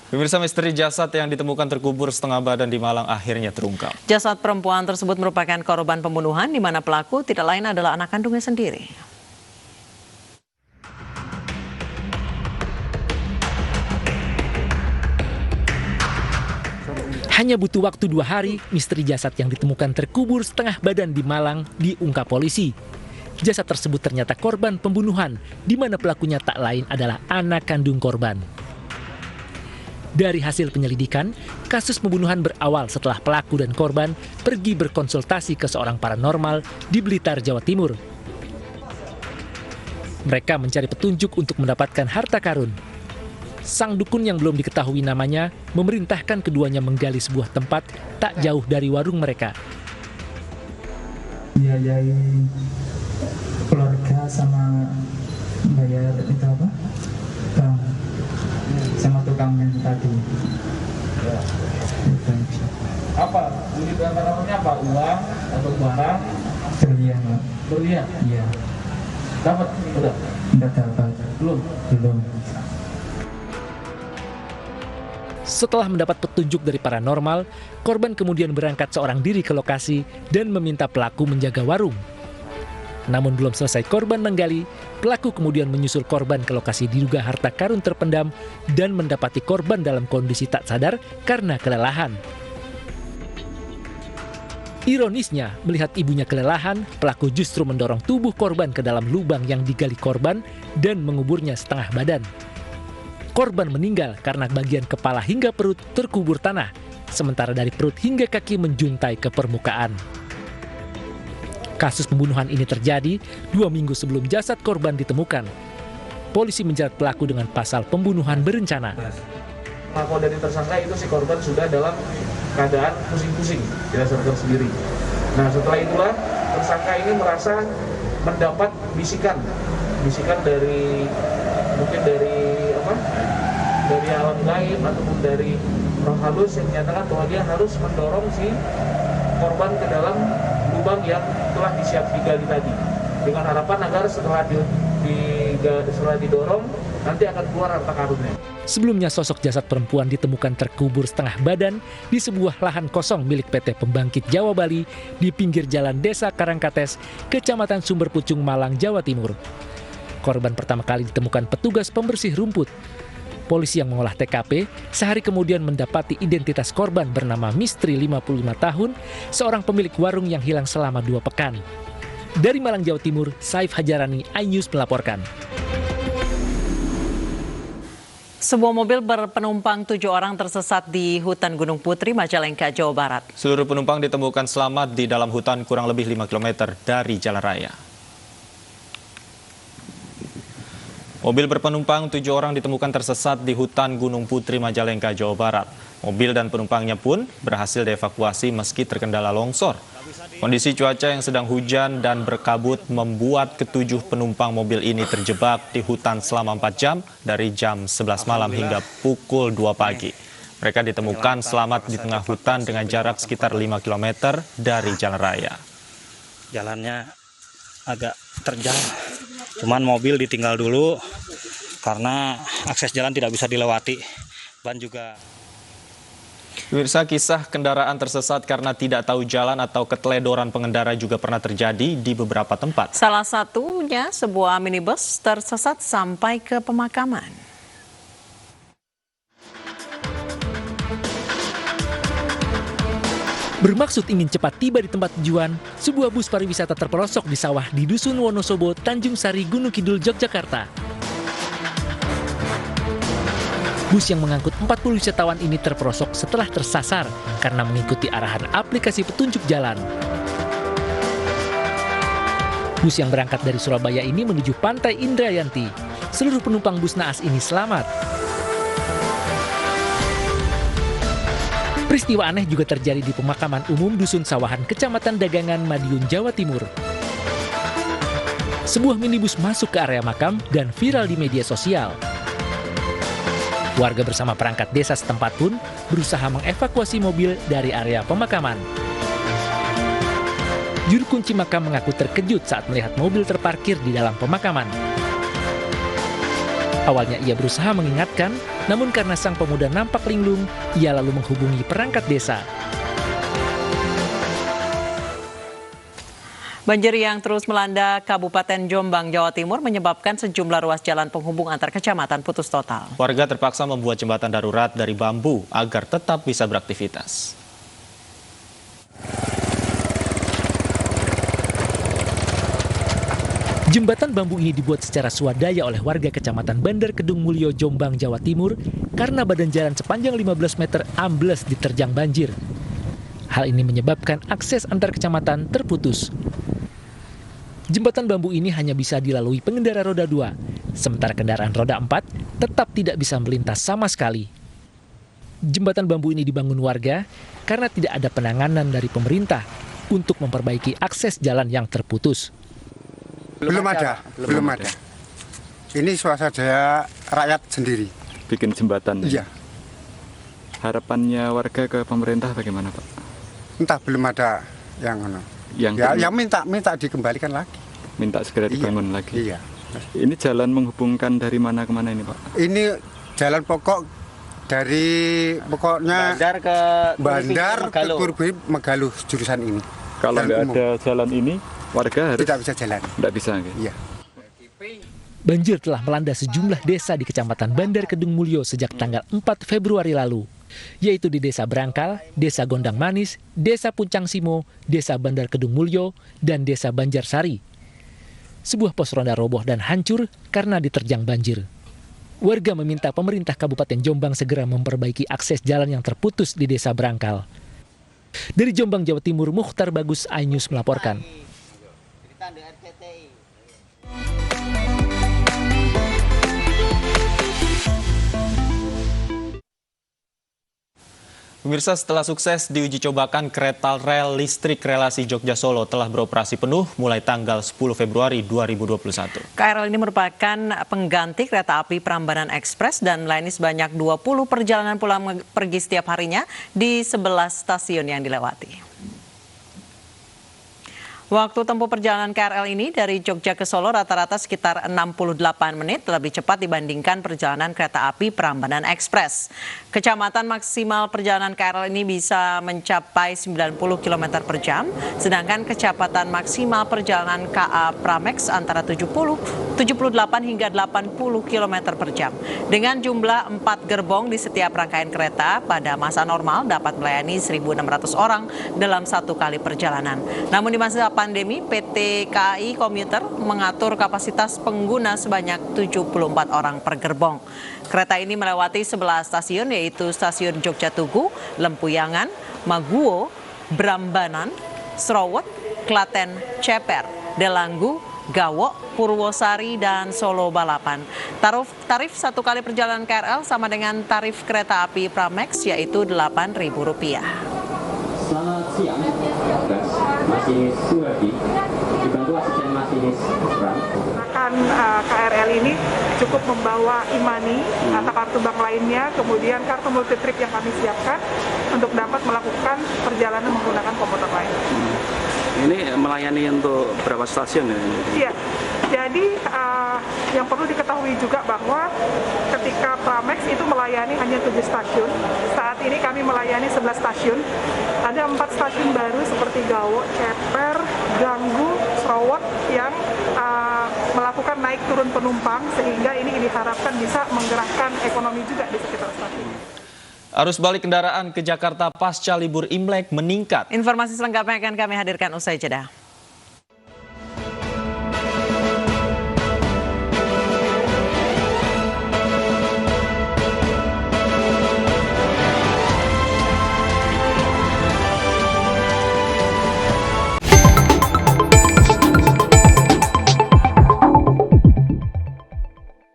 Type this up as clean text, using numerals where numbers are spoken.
Pemirsa, misteri jasad yang ditemukan terkubur setengah badan di Malang akhirnya terungkap. Jasad perempuan tersebut merupakan korban pembunuhan di mana pelaku tidak lain adalah anak kandungnya sendiri. Hanya butuh waktu 2 hari, misteri jasad yang ditemukan terkubur setengah badan di Malang diungkap polisi. Jasad tersebut ternyata korban pembunuhan, di mana pelakunya tak lain adalah anak kandung korban. Dari hasil penyelidikan, kasus pembunuhan berawal setelah pelaku dan korban pergi berkonsultasi ke seorang paranormal di Blitar, Jawa Timur. Mereka mencari petunjuk untuk mendapatkan harta karun. Sang dukun yang belum diketahui namanya memerintahkan keduanya menggali sebuah tempat tak jauh dari warung mereka. Biayai keluarga sama bayar itu apa? Bang. Sama tukangnya tadi. Ya. Apa? Beli barangnya apa? Uang atau barang? Berlian, Pak. Berlian? Iya. Dapat? Udah? Enggak dapat. Belum? Belum. Setelah mendapat petunjuk dari paranormal, korban kemudian berangkat seorang diri ke lokasi dan meminta pelaku menjaga warung. Namun belum selesai korban menggali, pelaku kemudian menyusul korban ke lokasi diduga harta karun terpendam dan mendapati korban dalam kondisi tak sadar karena kelelahan. Ironisnya, melihat ibunya kelelahan, pelaku justru mendorong tubuh korban ke dalam lubang yang digali korban dan menguburnya setengah badan. Korban meninggal karena bagian kepala hingga perut terkubur tanah, sementara dari perut hingga kaki menjuntai ke permukaan. Kasus pembunuhan ini terjadi 2 minggu sebelum jasad korban ditemukan. Polisi menjerat pelaku dengan pasal pembunuhan berencana. Kalau dari tersangka itu si korban sudah dalam keadaan pusing-pusing, tidak sadar sendiri. Nah setelah itulah tersangka ini merasa mendapat bisikan dari mungkin dari alam gaib ataupun dari roh halus yang menyatakan bahwa dia harus mendorong si korban ke dalam lubang yang telah digali tadi, dengan harapan agar setelah didorong nanti akan keluar harta karunnya. Sebelumnya sosok jasad perempuan ditemukan terkubur setengah badan di sebuah lahan kosong milik PT Pembangkit Jawa Bali di pinggir jalan Desa Karangkates, Kecamatan Sumberpucung, Malang, Jawa Timur. Korban pertama kali ditemukan petugas pembersih rumput. Polisi yang mengolah TKP sehari kemudian mendapati identitas korban bernama Mistri 55 tahun, seorang pemilik warung yang hilang selama 2 pekan. Dari Malang, Jawa Timur, Saif Hajarani, iNews melaporkan. Sebuah mobil berpenumpang 7 orang tersesat di hutan Gunung Putri, Majalengka, Jawa Barat. Seluruh penumpang ditemukan selamat di dalam hutan kurang lebih 5 km dari jalan raya. Mobil berpenumpang 7 orang ditemukan tersesat di hutan Gunung Putri, Majalengka, Jawa Barat. Mobil dan penumpangnya pun berhasil dievakuasi meski terkendala longsor. Kondisi cuaca yang sedang hujan dan berkabut membuat ke-7 penumpang mobil ini terjebak di hutan selama 4 jam dari jam 11 malam hingga pukul 2 pagi. Mereka ditemukan selamat di tengah hutan dengan jarak sekitar 5 km dari jalan raya. Jalannya agak terjal. Cuman mobil ditinggal dulu karena akses jalan tidak bisa dilewati. Ban juga. Pemirsa, kisah kendaraan tersesat karena tidak tahu jalan atau keteledoran pengendara juga pernah terjadi di beberapa tempat. Salah satunya sebuah minibus tersesat sampai ke pemakaman. Bermaksud ingin cepat tiba di tempat tujuan, sebuah bus pariwisata terperosok di sawah di Dusun Wonosobo, Tanjung Sari, Gunung Kidul, Yogyakarta. Bus yang mengangkut 40 wisatawan ini terperosok setelah tersasar karena mengikuti arahan aplikasi petunjuk jalan. Bus yang berangkat dari Surabaya ini menuju Pantai Indrayanti. Seluruh penumpang bus naas ini selamat. Peristiwa aneh juga terjadi di pemakaman umum Dusun Sawahan, Kecamatan Dagangan, Madiun, Jawa Timur. Sebuah minibus masuk ke area makam dan viral di media sosial. Warga bersama perangkat desa setempat pun berusaha mengevakuasi mobil dari area pemakaman. Juru kunci makam mengaku terkejut saat melihat mobil terparkir di dalam pemakaman. Awalnya ia berusaha mengingatkan, namun karena sang pemuda nampak linglung, ia lalu menghubungi perangkat desa. Banjir yang terus melanda Kabupaten Jombang, Jawa Timur menyebabkan sejumlah ruas jalan penghubung antar kecamatan putus total. Warga terpaksa membuat jembatan darurat dari bambu agar tetap bisa beraktivitas. Jembatan bambu ini dibuat secara swadaya oleh warga Kecamatan Bandar Kedung Mulyo, Jombang, Jawa Timur karena badan jalan sepanjang 15 meter ambles diterjang banjir. Hal ini menyebabkan akses antar kecamatan terputus. Jembatan bambu ini hanya bisa dilalui pengendara roda 2, sementara kendaraan roda 4 tetap tidak bisa melintas sama sekali. Jembatan bambu ini dibangun warga karena tidak ada penanganan dari pemerintah untuk memperbaiki akses jalan yang terputus. Belum ada. Ini swasembada rakyat sendiri. Bikin jembatan. Iya. Harapannya warga ke pemerintah bagaimana, Pak? Entah, belum ada yang minta dikembalikan lagi. Minta segera dibangun lagi. Iya. Ini jalan menghubungkan dari mana ke mana ini, Pak? Ini jalan pokok dari pokoknya Bandar ke Kurbi Megaluh jurusan ini. Kalau nggak ada jalan ini, warga harus tidak bisa jalan. Tidak bisa, gitu. Iya. Banjir telah melanda sejumlah desa di Kecamatan Bandar Kedung Mulyo sejak tanggal 4 Februari lalu, yaitu di Desa Brangkal, Desa Gondang Manis, Desa Puncang Simo, Desa Bandar Kedung Mulyo, dan Desa Banjarsari. Sebuah pos ronda roboh dan hancur karena diterjang banjir. Warga meminta pemerintah Kabupaten Jombang segera memperbaiki akses jalan yang terputus di Desa Brangkal. Dari Jombang, Jawa Timur, Mukhtar Bagus, iNews melaporkan. Pemirsa, setelah sukses diuji cobakan kereta rel listrik relasi Jogja-Solo telah beroperasi penuh mulai tanggal 10 Februari 2021. KRL ini merupakan pengganti kereta api Prambanan Ekspres dan melayani sebanyak 20 perjalanan pulang pergi setiap harinya di 11 stasiun yang dilewati. Waktu tempuh perjalanan KRL ini dari Jogja ke Solo rata-rata sekitar 68 menit, lebih cepat dibandingkan perjalanan kereta api Prambanan Ekspres. Kecepatan maksimal perjalanan KRL ini bisa mencapai 90 km per jam, sedangkan kecepatan maksimal perjalanan KA Pramex antara 78 hingga 80 km per jam. Dengan jumlah 4 gerbong di setiap rangkaian kereta, pada masa normal dapat melayani 1.600 orang dalam satu kali perjalanan. Namun di masa pandemi, PT KAI Komuter mengatur kapasitas pengguna sebanyak 74 orang per gerbong. Kereta ini melewati 11 stasiun, yaitu Stasiun Jogja Tugu, Lempuyangan, Maguwo, Prambanan, Srowet, Klaten, Ceper, Delanggu, Gawok, Purwosari, dan Solo Balapan. Tarif satu kali perjalanan KRL sama dengan tarif kereta api Pramex, yaitu Rp8.000. Selamat siang, masinis Suwadi, dibantu asisten masinis Bram. KRL ini cukup membawa e-money atau kartu bank lainnya, kemudian kartu multi trip yang kami siapkan untuk dapat melakukan perjalanan menggunakan komuter lain. Ini melayani untuk berapa stasiun ya? Iya, jadi yang perlu diketahui juga bahwa ketika Pramex itu melayani hanya 7 stasiun, saat ini kami melayani 11 stasiun. Ada 4 stasiun baru seperti Gawok, Ceper, Ganggu, Srowet yang melakukan naik turun penumpang, sehingga ini diharapkan bisa menggerakkan ekonomi juga di sekitar stasiun. Arus balik kendaraan ke Jakarta pasca libur Imlek meningkat. Informasi selengkapnya akan kami hadirkan usai jeda.